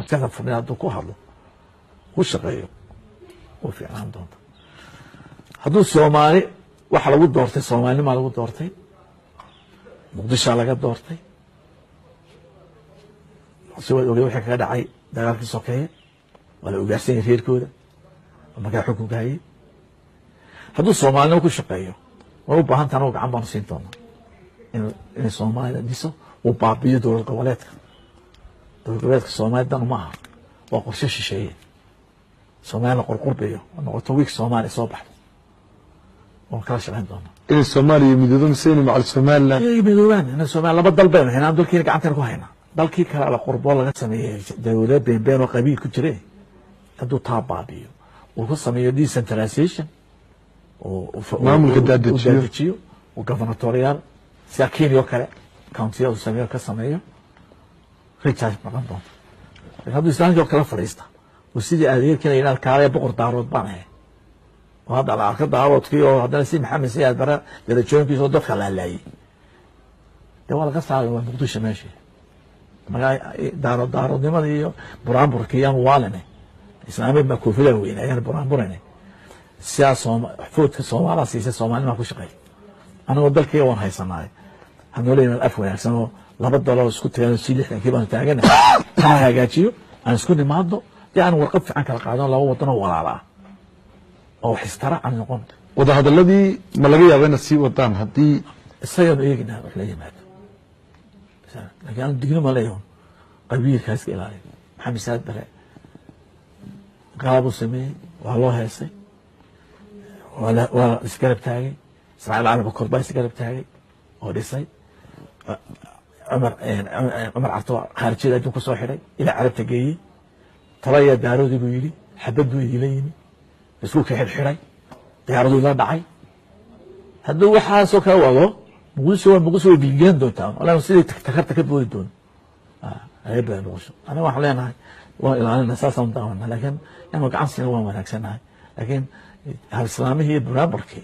jada fadhiya hadduu ku hadlo ku shaqeeyo wuu fiicnaan doonta hadduu soomaali waxa lagu doortay soomaalinimaa lagu doortay muqdishaa laga doortay si waad ogey wixii kaga dhacay dagaalkii sokeeye waa la ugaarsan yahay reerkooda markaa xukunka hayay hadduu soomaalinimo ku shaqeeyo way u baahan tahay anagu gacan baanu siin doonaa inay soomaalida dhiso uu baabiyo dowlad goboleedka soomaaliya danu ma aha waa qorshe shisheeye soomaaliya la qorqurbayo oo noqoto wiig soomaaliya soo baxdo waan kala shaqayn doonaa inay soomaaliya midoodo mise inay macal somaliland inay midoobaan inay soomaaliya laba dal baynu haynaa dalkiina gacanteena ku haynaa dalkii kale la qorboo laga sameeyey dowlad beenbeen oo qabiil ku jire hadduu taa baabiyo uu ku sameeyo decentralization maamulka daadajiyo uu governatorial sida Kenya oo kale county uu sameeyo ka sameeyo recharge noqon doonto hadduu islaamka kala fadhiista oo sidii adeerkana inaad kaalay boqor daarood baan ahay oo hadda la arka daaroodkii oo haddana si maxamed siyaad bara darajooyinkiisa oo dadka la laayay dee waa laga saaray waa muqdisho meeshii daaroodnimada iyo buraanburkii aan waalanay islaamid baa koofida weyn ayaan buraanburanay siyaas foodka Soomaaliya siisa Soomaalida ku shaqeey anagoo dalkayga waan haysanaay hadoo leeyahay af wanaagsan oo laba dalo isku tagay si lixdankii baan taaganahay hagaajiyo aan isku nimaado aan warqad fiican kala qaadan laba wadan oo walaala ah oo xistara aan noqon wada hadaladii ma laga yaabaa in si wadaan hadii isaga eegina wax la yimaado laakiin digno ma leeyahay qabiilkaas ka ilaalin maxamed saad bare qaabo sameey waa loo heesay ولا اسكرب تاعي اسماعيل العرب كوربا اسكرب تاعي وديساي عمر عرطو خارجي ادو كسو خيري الى عرب تجي طليا دارودي بو يلي حبد بو يليني اسكو كخير خيري دارودي لا دحاي هدو waxa soo ka wado muqsoo bilgan doonta wala sidii taktarta ka boodi doon ay baan muqsoo ana wax leenahay waa ilaalin asaasan daawana laakiin anu gacan si waa wanaagsanahay laakiin هالسلامي هي برابركي